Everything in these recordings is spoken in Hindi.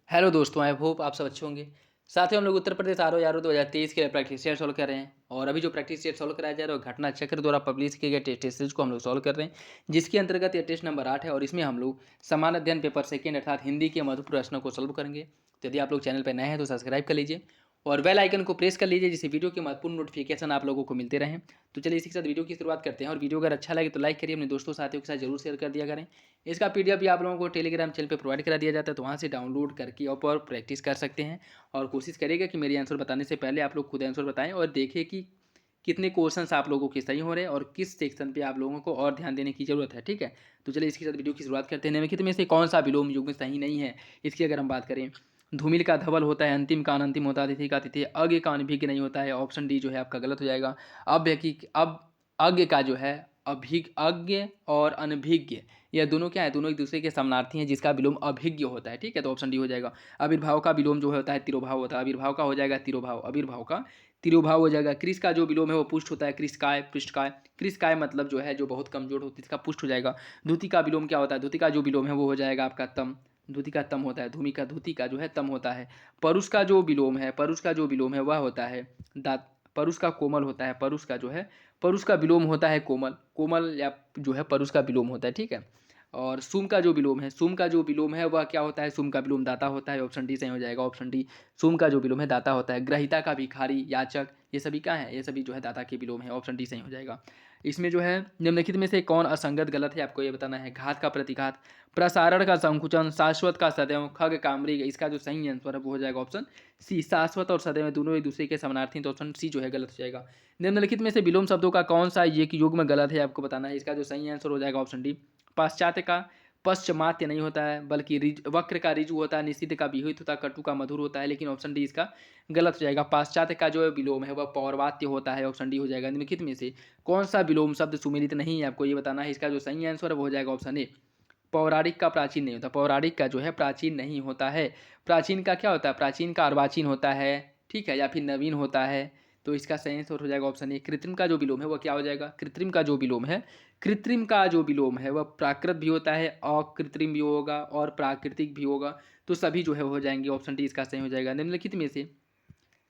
हेलो दोस्तों, आई होप आप सब अच्छे होंगे। साथ ही हम लोग उत्तर प्रदेश आर ओ 2023 के लिए प्रैक्टिस सेट सॉल्व कर रहे हैं। और अभी जो प्रैक्टिस सेट सॉल्व कराया जा रहा है वो घटना चक्र द्वारा पब्लिश किए गए टेस्ट सीरीज को हम लोग सॉल्व कर रहे हैं, जिसके अंतर्गत ये टेस्ट नंबर 8 है। और इसमें हम लोग समान अध्ययन पेपर सेकेंड अर्थात हिंदी के मधुर प्रश्नों को सॉल्व करेंगे। तो यदि आप लोग चैनल पर नए हैं तो सब्सक्राइब कर लीजिए और बेल आइकन को प्रेस कर लीजिए, जिससे वीडियो के महत्वपूर्ण नोटिफिकेशन आप लोगों को मिलते रहें। तो चलिए इसी के साथ वीडियो की शुरुआत करते हैं। और वीडियो अगर अच्छा लगे तो लाइक करिए, अपने दोस्तों साथियों के साथ जरूर शेयर कर दिया करें। इसका पीडीएफ भी आप लोगों को टेलीग्राम चैनल पे प्रोवाइड करा दिया जाता है, तो वहाँ से डाउनलोड करके आप और प्रैक्टिस कर सकते हैं। और कोशिश करिएगा कि मेरी आंसर बताने से पहले आप लोग खुद आंसर बताएं और देखें कि कितने क्वेश्चंस आप लोगों के सही हो रहे हैं और किस सेक्शन पे आप लोगों को और ध्यान देने की जरूरत है। ठीक है, तो चलिए इसके साथ वीडियो की शुरुआत करते हैं। निम्नलिखित में से कौन सा विलोम युग्म सही नहीं है, इसकी अगर हम बात करें। धूमिल का धवल होता है, अंतिम का अनंतिम होता है, तिथि का तिथि, अज्ञ का अनभिज्ञ नहीं होता है। ऑप्शन डी जो है आपका गलत हो जाएगा। अभ्य की अब अज्ञ का जो है अज्ञ और अनभिज्ञ, यह दोनों क्या है, दोनों एक दूसरे के समानार्थी हैं, जिसका विलोम अभिज्ञ होता है। ठीक है, तो ऑप्शन डी हो जाएगा। आविर्भाव का विलोम जो होता है तिरोभाव होता है। आविर्भाव का हो जाएगा तिरोभाव, आविर्भाव का तिरोभाव हो जाएगा। कृष का जो विलोम है वो पुष्ट होता है, कृषकाय पृष्ठकाय। कृषकाय मतलब जो है जो बहुत कमजोर होती है, इसका पुष्ट हो जाएगा। धुति का विलोम क्या होता है, धुति का जो विलोम है वो हो जाएगा आपका तम। धुति का तम होता है, धूमि का धुति का जो है तम होता है। परुष का जो विलोम है, परुष का जो विलोम है वह होता है दात। परुष का कोमल होता है, परुष का जो है परुष का विलोम होता है कोमल। कोमल या जो है परुष का विलोम होता है। ठीक है, और सुम का जो विलोम है, सुम का जो विलोम है वह क्या होता है, सुम का विलोम दाता होता है। ऑप्शन डी सही हो जाएगा, ऑप्शन डी। सुम का जो विलोम है दाता होता है। ग्रहिता का भिखारी, याचक, ये सभी क्या है, ये सभी जो है दाता के विलोम है। ऑप्शन डी सही हो जाएगा। इसमें जो है निम्नलिखित में से कौन असंगत गलत है, आपको ये बताना है। घात का प्रतिघात, प्रसारण का संकुचन, शाश्वत का सदैव, खग का मृग, इसका जो सही आंसर है वो हो जाएगा ऑप्शन सी। शाश्वत और सदैव दोनों एक दूसरे के समानार्थी, तो ऑप्शन सी जो है गलत हो जाएगा। निम्नलिखित में से विलोम शब्दों का कौन सा एक युग्म गलत है, आपको बताना है। इसका जो सही आंसर हो जाएगा ऑप्शन डी। पाश्चात्य का पश्चिमात्य नहीं होता है, बल्कि वक्र का ऋजु होता है, निश्चित का विहित होता है, कटु का मधुर होता है। लेकिन ऑप्शन डी इसका गलत हो जाएगा। पाश्चात्य का जो विलोम है वह पौर्वात्य होता है। ऑप्शन डी हो जाएगा। निम्नलिखित में से कौन सा विलोम शब्द सुमेलित नहीं है, आपको ये बताना है। इसका जो सही आंसर है वो हो जाएगा ऑप्शन ए। पौराणिक का प्राचीन नहीं होता, पौराणिक का जो है प्राचीन नहीं होता है। प्राचीन का क्या होता है, प्राचीन का अर्वाचीन होता है। ठीक है, या फिर नवीन होता है। तो इसका सही आंसर हो जाएगा ऑप्शन ए। कृत्रिम का जो विलोम है वह क्या हो जाएगा, कृत्रिम का जो विलोम है, कृत्रिम का जो विलोम है वह प्राकृत भी होता है, अकृत्रिम भी होगा और प्राकृतिक भी होगा। तो सभी जो है हो जाएंगे। ऑप्शन डी इसका सही हो जाएगा।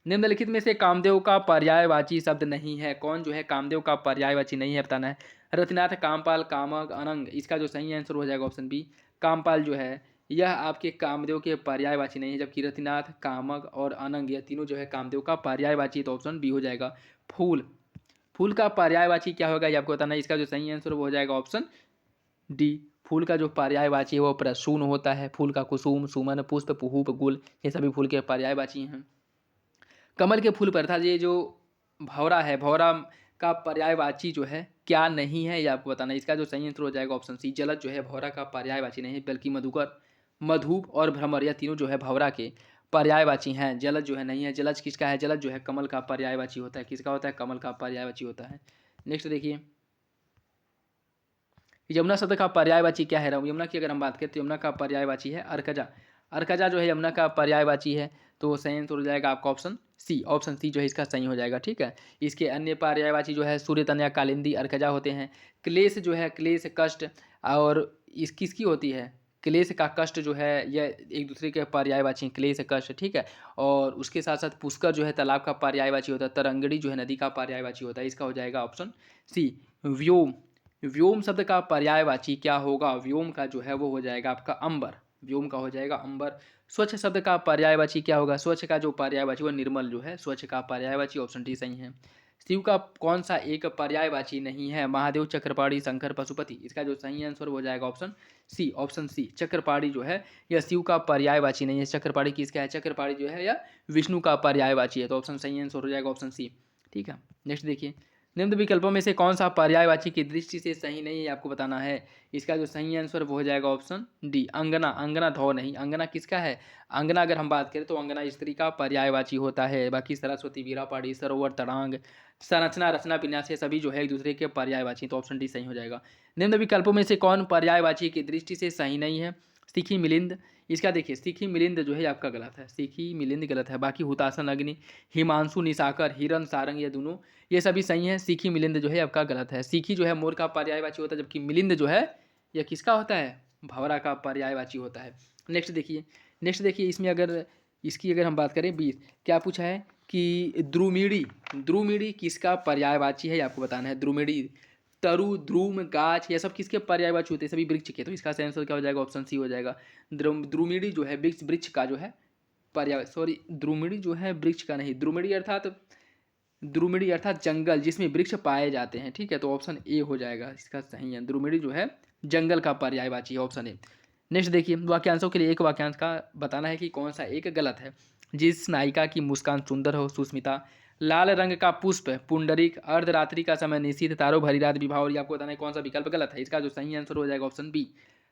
निम्नलिखित में से कामदेव का पर्यायवाची शब्द नहीं है, कौन जो है कामदेव का पर्यायवाची नहीं है, बताना है। रतिनाथ, कामपाल, कामक, अनंग, इसका जो सही आंसर हो जाएगा ऑप्शन बी। कामपाल जो है यह आपके कामदेव के पर्यायवाची नहीं है, जबकि रतिनाथ, कामक और अनंग यह तीनों जो है कामदेव का पर्यायवाची है, तो ऑप्शन बी हो जाएगा। फूल, फूल का पर्यायवाची क्या होगा ये आपको बताना है। इसका जो सही आंसर वो हो जाएगा ऑप्शन डी। फूल का जो पर्यायवाची है वो प्रसून होता है। फूल का कुसुम, सुमन, पुष्प, पुहूप, गुल, ये सभी फूल के पर्यायवाची हैं। कमल के फूल पर था ये जो भौरा है, भौरा का पर्यायवाची जो है क्या नहीं है, ये आपको बताना है। इसका जो सही आंसर हो जाएगा ऑप्शन सी। जलद जो है भौरा का पर्यायवाची नहीं है, बल्कि मधुकर, मधुप और भ्रमर, यह तीनों जो है भौरा के पर्यायवाची हैं। जलद जो है नहीं है। जलज किसका है, जलद जो है कमल का पर्यायवाची होता है। किसका होता है, कमल का पर्यायवाची होता है। नेक्स्ट देखिए, यमुना शब्द का पर्यायवाची क्या है। यमुना की अगर हम बात करें तो यमुना का पर्यायवाची है अर्कजा। अर्कजा जो है यमुना का पर्यायवाची है, तो सही आंसर हो जाएगा आपका ऑप्शन सी। ऑप्शन सी जो है इसका सही हो जाएगा। ठीक है, इसके अन्य पर्यायवाची जो है सूर्य, तनया, कालिंदी, अर्कजा होते हैं। क्लेश जो है, क्लेश कष्ट, और इस किसकी होती है, क्लेश का कष्ट जो है यह एक दूसरे के पर्यायवाची हैं, क्लेश कष्ट। ठीक है, और उसके साथ साथ पुष्कर जो है तालाब का पर्यायवाची होता है। तरंगड़ी जो है नदी का पर्यायवाची होता है। इसका हो जाएगा ऑप्शन सी। व्योम, व्योम शब्द का पर्यायवाची क्या होगा, व्योम का जो है वो हो जाएगा आपका अंबर। व्योम का हो जाएगा अंबर। स्वच्छ शब्द का पर्यायवाची क्या होगा, स्वच्छ का जो पर्यायवाची वो निर्मल जो है, स्वच्छ का पर्यायवाची ऑप्शन डी सही है। शिव का कौन सा एक पर्यायवाची नहीं है, महादेव, चक्रपाणी, शंकर, पशुपति, इसका जो सही आंसर हो जाएगा option C. Option C, Chakrapani जो है यह शिव का पर्यायवाची नहीं है। चक्रपाणी किसका है, चक्रपाणी जो है यह विष्णु का पर्यायवाची है, तो ऑप्शन सही आंसर हो जाएगा ऑप्शन सी। ठीक है, नेक्स्ट देखिए, निम्न विकल्पों में से कौन सा पर्यायवाची की दृष्टि से सही नहीं है, आपको बताना है। इसका जो सही आंसर वो हो जाएगा ऑप्शन डी, अंगना। अंगना धौ नहीं, अंगना किसका है, अंगना अगर हम बात करें तो अंगना स्त्री का पर्यायवाची होता है। बाकी सरस्वती, वीरा, पहाड़ी, सरोवर, तड़ांग, संरचना, रचना, विन्यास, ये सभी जो है एक दूसरे के पर्यायवाची, तो ऑप्शन डी सही हो जाएगा। निम्न विकल्पों में से कौन पर्यायवाची की दृष्टि से सही नहीं है, सिखी, मिलिंद, इसका देखिए सिखी मिलिंद जो है आपका गलत है, सिखी मिलिंद गलत है। बाकी हुतासन, अग्नि, हिमांशु, निशाकर, हिरन, सारंग, ये दोनों ये सभी सही है। सीखी मिलिंद जो है आपका गलत है। सीखी जो है मोर का पर्यायवाची होता है, जबकि मिलिंद जो है यह किसका होता है, भंवरा का पर्यायवाची होता है। नेक्स्ट देखिए इसमें अगर हम बात करें 20, क्या पूछा है कि द्रुमिड़ी किसका पर्यायवाची है, ये आपको बताना है। द्रुमिड़ी, तरु, ध्रुम, गाछ, ये सब किसके पर्यायवाची होते हैं, सभी वृक्ष के। तो इसका सही आंसर क्या हो जाएगा, ऑप्शन सी हो जाएगा। द्रुमिड़ी जो है वृक्ष का जो है द्रुमिड़ी जो है वृक्ष का नहीं, द्रुमिड़ी अर्थात जंगल जिसमें वृक्ष पाए जाते हैं, ठीक है। तो ऑप्शन ए हो जाएगा इसका सही है। द्रुमिड़ी जो है जंगल का पर्यायवाची है, ऑप्शन ए। नेक्स्ट देखिए, वाक्यांशों के लिए एक वाक्यांश का बताना है कि कौन सा एक गलत है। जिस नायिका की मुस्कान सुंदर हो सुस्मिता, लाल रंग का पुष्प पुंडरीक, अर्धरात्रि का समय निश्चित, तारो भरी रात विवाह। और ये आपको बताना है कौन सा विकल्प गलत है। इसका जो सही आंसर हो जाएगा ऑप्शन बी।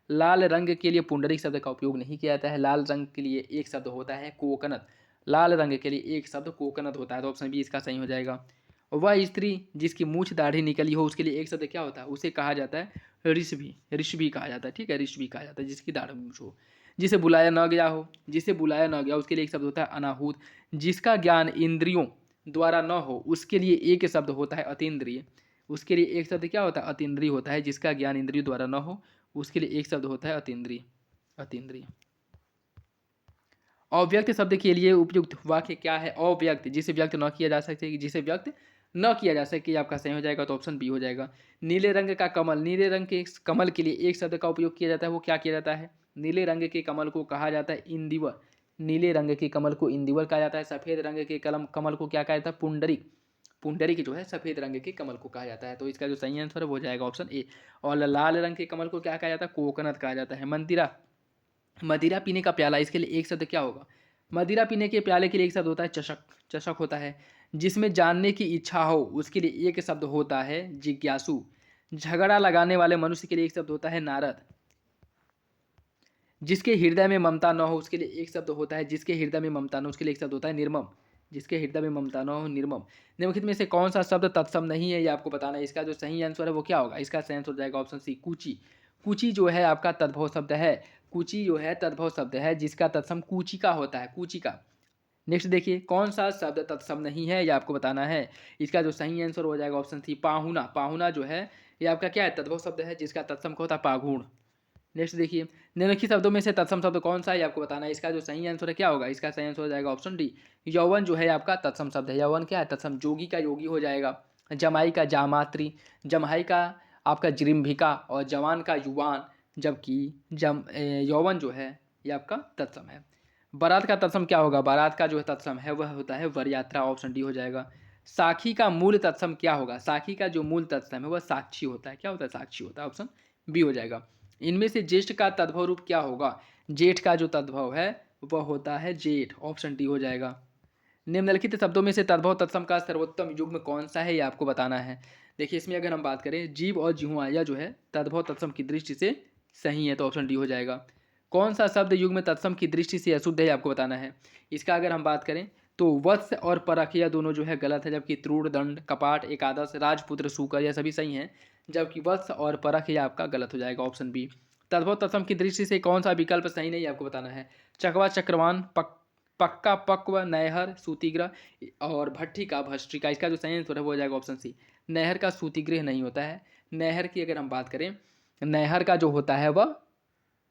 लाल रंग के लिए पुंडरीक शब्द का उपयोग नहीं किया जाता है। लाल रंग के लिए एक शब्द होता है कोकनत। लाल रंग के लिए एक शब्द कोकनत होता है। तो ऑप्शन बी इसका सही हो जाएगा। वह स्त्री जिसकी मूछ दाढ़ी निकली हो उसके लिए एक शब्द क्या होता है, उसे कहा जाता है ऋषभि कहा जाता है, ठीक है। ऋषभि कहा जाता है जिसकी दाढ़ी मूछ हो। जिसे बुलाया न गया उसके लिए एक शब्द होता है अनाहूत। जिसका ज्ञान इंद्रियों द्वारा न हो उसके लिए एक शब्द होता है अतीन्द्रिय। उसके लिए एक शब्द क्या होता है, अतीन्द्रिय होता है। जिसका ज्ञान इंद्रियों द्वारा न हो उसके लिए एक शब्द होता है अतीन्द्रिय। अव्यक्त शब्द के लिए उपयुक्त वाक्य क्या है। अव्यक्त, जिसे व्यक्त न किया जा सके, आपका सही हो जाएगा। तो ऑप्शन बी हो जाएगा। नीले रंग का कमल, नीले रंग के कमल के लिए एक शब्द का उपयोग किया जाता है, वो क्या किया जाता है। नीले रंग के कमल को कहा जाता है इंदिवर। नीले रंग के कमल को इंदिवर कहा जाता है। सफेद रंग के कमल को क्या कहा जाता है, पुंडरीक जो है सफेद रंग के कमल को कहा जाता है। तो इसका जो सही आंसर है वो हो जाएगा ऑप्शन ए। और लाल रंग के कमल को क्या कहा जाता है, कोकोनट कहा जाता है। मदिरा पीने का प्याला, इसके लिए एक शब्द क्या होगा। मदिरा पीने के प्याले के लिए एक शब्द होता है चषक होता है। जिसमें जानने की इच्छा हो उसके लिए एक शब्द होता है जिज्ञासु। झगड़ा लगाने वाले मनुष्य के लिए एक शब्द होता है नारद। जिसके हृदय में ममता न हो उसके लिए एक शब्द होता है उसके लिए एक शब्द होता है निर्मम। जिसके हृदय में ममता न हो निर्मम। निम्नलिखित में से कौन सा शब्द तत्सम नहीं है, ये आपको बताना है। इसका जो सही आंसर है वो क्या होगा, इसका सही आंसर हो जाएगा ऑप्शन सी कूची। कूची जो है आपका तद्भव शब्द है। कूची जो है तद्भव शब्द है जिसका तत्सम कूचिका होता है, कूचिका। नेक्स्ट देखिए, कौन सा शब्द तत्सम नहीं है, ये आपको बताना है। इसका जो सही आंसर हो जाएगा ऑप्शन सी पाहुना। पाहुना जो है ये आपका क्या है, तद्भव शब्द है जिसका तत्सम होता है पागुण। नेक्स्ट देखिए, निम्नलिखित शब्दों में से तत्सम शब्द कौन सा है, आपको बताना है। इसका जो सही आंसर है क्या होगा, इसका सही आंसर हो जाएगा ऑप्शन डी। यौवन जो है आपका तत्सम शब्द है। यौवन क्या है, तत्सम। जोगी का योगी हो जाएगा। जमाई का जामात्री, जम्हाई का आपका जृम्भिका, और जवान का युवान। जबकि यौवन जो है ये आपका तत्सम है। बारात का तत्सम क्या होगा, बारात का जो है तत्सम है वह होता है वरयात्रा। ऑप्शन डी हो जाएगा। साखी का मूल तत्सम क्या होगा, साखी का जो मूल तत्सम है वह साक्षी होता है। क्या होता है, साक्षी होता है। ऑप्शन बी हो जाएगा। इनमें से ज्येष्ठ का तद्भव रूप क्या होगा। जेठ का जो तद्भव है वह होता है जेठ। ऑप्शन डी हो जाएगा। निम्नलिखित शब्दों में से तद्भव तत्सम का सर्वोत्तम युग्म कौन सा है, ये आपको बताना है। देखिए इसमें अगर हम बात करें जीव और जिह्वा, यह जो है तद्भव तत्सम की दृष्टि से सही है। तो ऑप्शन डी हो जाएगा। कौन सा शब्द युग्म तत्सम की दृष्टि से अशुद्ध है, आपको बताना है। इसका अगर हम बात करें तो वत्स और परख यह दोनों जो है गलत है। जबकि त्रूढ़, दंड, कपाट, एकादश, राजपुत्र, सूकर यह सभी सही हैं। जबकि वत्स और परख यह आपका गलत हो जाएगा, ऑप्शन बी। तद्भव तत्सम की दृष्टि से कौन सा विकल्प सही नहीं, आपको बताना है। चकवा, चक्रवान, पक्का, पक्व, नहर, सूतिग्रह, और भट्टी का भस्ट्रिका। इसका जो सही आंसर है वो हो जाएगा ऑप्शन सी। नहर का सूतिग्रह नहीं होता है। नहर की अगर हम बात करें, नहर का जो होता है वह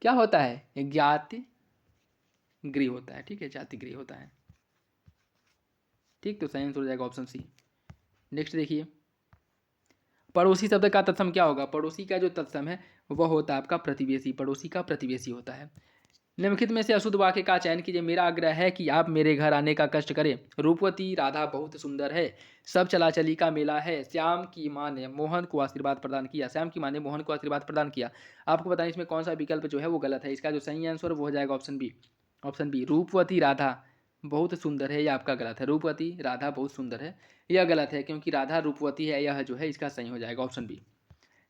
क्या होता है, ज्ञाति गृह होता है, ठीक है, जाति गृह होता है, ठीक। तो सही आंसर हो जाएगा ऑप्शन सी। नेक्स्ट देखिए, पड़ोसी शब्द का तत्सम क्या होगा। पड़ोसी का जो तत्सम है वह होता है आपका प्रतिवेशी। पड़ोसी का प्रतिवेशी होता है। निम्नलिखित में से अशुद्ध वाक्य का चयन कीजिए। मेरा आग्रह है कि आप मेरे घर आने का कष्ट करें। रूपवती राधा बहुत सुंदर है। सब चलाचली का मेला है। श्याम की माँ ने मोहन को आशीर्वाद प्रदान किया। श्याम की माँ ने मोहन को आशीर्वाद प्रदान किया। आपको बताएं इसमें कौन सा विकल्प जो है वो गलत है। इसका जो सही आंसर वो हो जाएगा ऑप्शन बी। ऑप्शन बी, रूपवती राधा बहुत सुंदर है, यह आपका गलत है। रूपवती राधा बहुत सुंदर है यह गलत है, क्योंकि राधा रूपवती है, यह जो है इसका सही हो जाएगा ऑप्शन बी।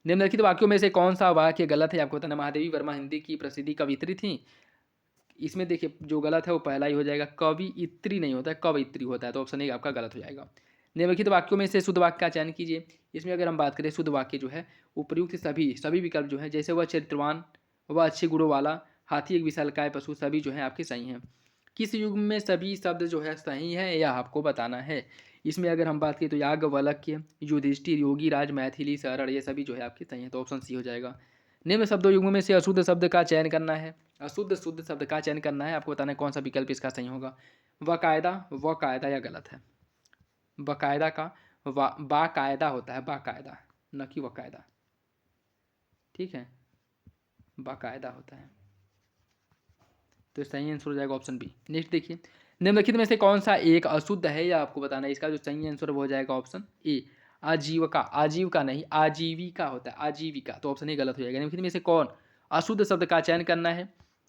निम्नलिखित वाक्यों में से कौन सा वाक्य गलत है, आपको बताना। महादेवी वर्मा हिंदी की प्रसिद्धि कवित्री थी। इसमें देखिए जो गलत है वो पहला ही हो जाएगा। कवियत्री नहीं होता है, कवयित्री होता है। तो ऑप्शन ए आपका गलत हो जाएगा। निम्नलिखित वाक्यों में से शुद्ध वाक्य का चयन कीजिए। इसमें अगर हम बात करें शुद्ध वाक्य जो है उपयुक्त सभी विकल्प जो है, जैसे वह चरित्रवान, वह अच्छे गुणों वाला, हाथी एक विशालकाय पशु, सभी जो है आपके सही हैं। किस युग में सभी शब्द जो है सही है यह आपको बताना है। इसमें अगर हम बात करें तो याज्ञवल्क्य, युधिष्ठिर, योगी राज, मैथिली, सरल, ये सभी जो है आपके सही है। तो ऑप्शन सी हो जाएगा। निम्न शब्दों युग्म में से अशुद्ध शब्द का चयन करना है। अशुद्ध शुद्ध शब्द का चयन करना है, आपको बताना है कौन सा विकल्प इसका सही होगा। वकायदा, वकायदा या गलत है। बकायदा का बाकायदा होता है, बाकायदा, न कि वकायदा, ठीक है, बाकायदा होता है। तो सही आंसर हो जाएगा ऑप्शन बी। नेक्स्ट देखिए, निम्नलिखित में से कौन सा एक अशुद्ध है, या आपको बताना है। इसका जो सही आंसर वो हो जाएगा ऑप्शन ए, आजीविका। आजीविका नहीं, आजीविका होता है, आजीविका, तो ऑप्शन ए गलत हो जाएगा। निम्नलिखित में से कौन अशुद्ध शब्द का चयन करना है।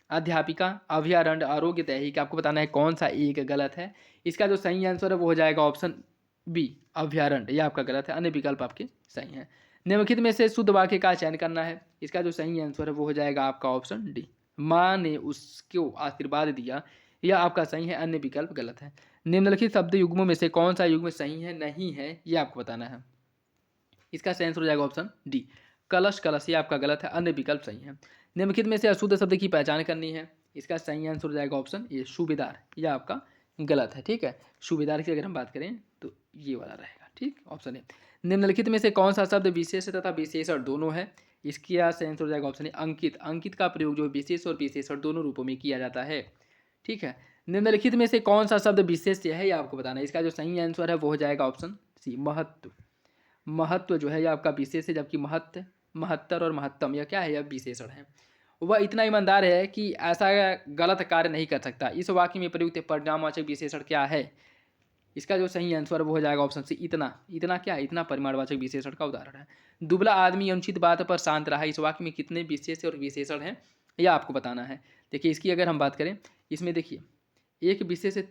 अध्यापिका, अभ्यारण्य, आरोग्य, दैहिक, आपको बताना है कौन सा एक गलत है। इसका जो सही आंसर है वो हो जाएगा ऑप्शन बी, अभ्यारण्य, यह आपका गलत है, अन्य विकल्प आपके सही हैं। निम्नलिखित में से शुद्ध वाक्य का चयन करना है। इसका जो सही आंसर है वो हो जाएगा आपका ऑप्शन डी, माँ ने उसको आशीर्वाद दिया, यह आपका सही है, अन्य विकल्प गलत है। निम्नलिखित शब्द युग्मों में से कौन सा युग्म सही है, नहीं है, यह आपको बताना है। इसका सही आंसर हो जाएगा ऑप्शन डी, कलश, कलश, ये आपका गलत है, अन्य विकल्प सही है। निम्नलिखित में से अशुद्ध शब्द की पहचान करनी है। इसका सही आंसर हो जाएगा ऑप्शन ए, सूबेदार, यह आपका गलत है, ठीक है। सूबेदार की अगर हम बात करें तो ये वाला रहेगा, ठीक, ऑप्शन ए। निम्नलिखित में से कौन सा शब्द विशेष तथा विशेषण दोनों है। इसका सही आंसर हो जाएगा ऑप्शन ए, अंकित। अंकित का प्रयोग जो विशेष और विशेषण दोनों रूपों में किया जाता है, ठीक है। निम्नलिखित में से कौन सा शब्द विशेष है, यह आपको बताना है। इसका जो सही आंसर है वो हो जाएगा ऑप्शन सी, महत्व। महत्व जो है यह आपका विशेष है, जबकि महत्व, महत्तर और महत्तम यह क्या है, यह विशेषण है। वह इतना ईमानदार है कि ऐसा गलत कार्य नहीं कर सकता। इस वाक्य में प्रयुक्त परिणामवाचक विशेषण क्या है। इसका जो सही आंसर वो हो जाएगा ऑप्शन सी, इतना। इतना क्या है, इतना परिमाणवाचक विशेषण का उदाहरण है। दुबला आदमी अनुचित बात पर शांत रहा, इस वाक्य में कितने विशेष और विशेषण हैं, यह आपको बताना है। देखिए इसकी अगर हम बात करें, इसमें देखिए एक विशेष है,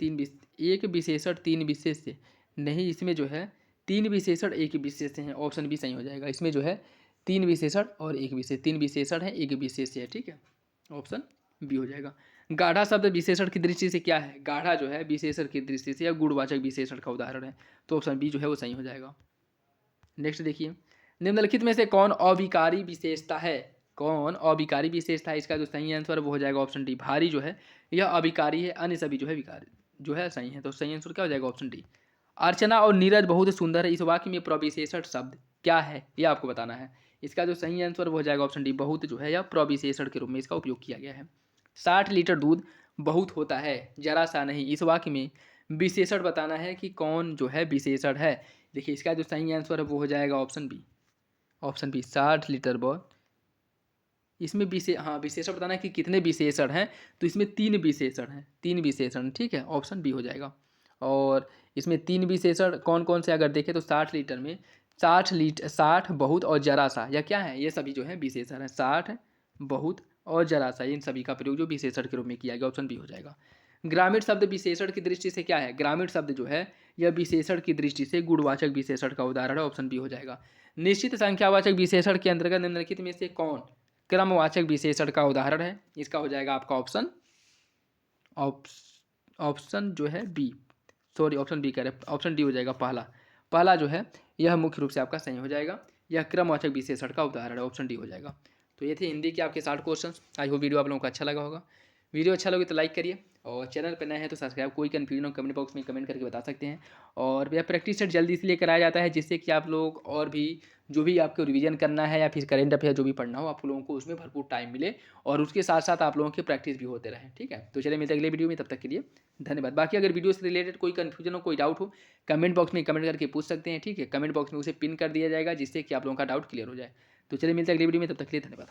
एक विशेषण तीन विशेष से नहीं, इसमें जो है तीन विशेषण एक विशेष है, ऑप्शन बी सही हो जाएगा। इसमें जो है तीन विशेषण और एक विशेष, तीन विशेषण है एक विशेष है, ठीक है, ऑप्शन बी हो जाएगा। गाढ़ा शब्द विशेषण की दृष्टि से क्या है। गाढ़ा जो है विशेषण की दृष्टि से या गुणवाचक विशेषण का उदाहरण है, तो ऑप्शन बी जो है वो सही हो जाएगा। नेक्स्ट देखिए, निम्नलिखित में से कौन अविकारी विशेषता है। कौन अविकारी विशेषता है, इसका जो सही आंसर है वो हो जाएगा ऑप्शन डी, भारी जो है यह अविकारी है, अन्य सभी जो है विकारी जो है सही है, तो सही आंसर क्या हो जाएगा ऑप्शन डी। अर्चना और नीरज बहुत सुंदर है, इस वाक्य में प्रविशेषण शब्द क्या है, यह आपको बताना है। इसका जो सही आंसर वो हो जाएगा ऑप्शन डी, बहुत जो है यह प्रविशेषण के रूप में इसका उपयोग किया गया है। 60 लीटर दूध बहुत होता है, जरा सा नहीं, इस वाक्य में विशेषण बताना है कि कौन जो है विशेषण है। देखिए इसका जो सही आंसर है वो हो जाएगा option B, option B 60 litre बहुत। इसमें विशेषण बताना है कि कितने विशेषण हैं, तो इसमें तीन विशेषण हैं, तीन विशेषण, ठीक है, ऑप्शन बी हो जाएगा। और इसमें तीन विशेषण कौन कौन से अगर देखें तो 60 लीटर में 60 बहुत और जरा सा, या क्या है, ये सभी जो है विशेषण है। 60 बहुत और जरा सा, इन सभी का प्रयोग जो विशेषण के रूप में किया गया, ऑप्शन बी हो जाएगा। ग्रामीण शब्द विशेषण की दृष्टि से क्या है। ग्रामीण शब्द जो है यह विशेषण की दृष्टि से गुणवाचक विशेषण का उदाहरण है, ऑप्शन बी हो जाएगा। निश्चित संख्यावाचक विशेषण के अंतर्गत निम्नलिखित में से कौन क्रमवाचक विशेषण का उदाहरण है। इसका हो जाएगा आपका ऑप्शन जो है बी, सॉरी ऑप्शन बी कह रहे, ऑप्शन डी हो जाएगा, पहला। पहला जो है यह मुख्य रूप से आपका सही हो जाएगा, यह क्रमवाचक विशेषण का उदाहरण है, ऑप्शन डी हो जाएगा। तो ये थे हिंदी के आपके 60 क्वेश्चन। आई होप वीडियो आप लोगों को अच्छा लगा होगा। वीडियो अच्छा लगे तो लाइक करिए, और चैनल पर नए हैं तो सब्सक्राइब। कोई कन्फ्यूजन हो कमेंट बॉक्स में कमेंट करके बता सकते हैं। और यह प्रैक्टिस सेट जल्दी इसलिए कराया जाता है जिससे कि आप लोग और भी जो भी आपको रिवीजन करना है या फिर करेंट अफेयर जो भी पढ़ना हो, आप लोगों को उसमें भरपूर टाइम मिले, और उसके साथ साथ आप लोगों की प्रैक्टिस भी होते रहे, ठीक है। तो चलिए मिलते हैं अगले वीडियो में, तब तक के लिए धन्यवाद। बाकी अगर वीडियो से रिलेटेड कोई कन्फ्यूजन हो, कोई डाउट हो, कमेंट बॉक्स में कमेंट करके पूछ सकते हैं, ठीक है। कमेंट बॉक्स में उसे पिन कर दिया जाएगा जिससे कि आप लोगों का डाउट क्लियर हो जाए। तो चलिए मिलते हैं अगली वीडियो में, तब तक के लिए धन्यवाद।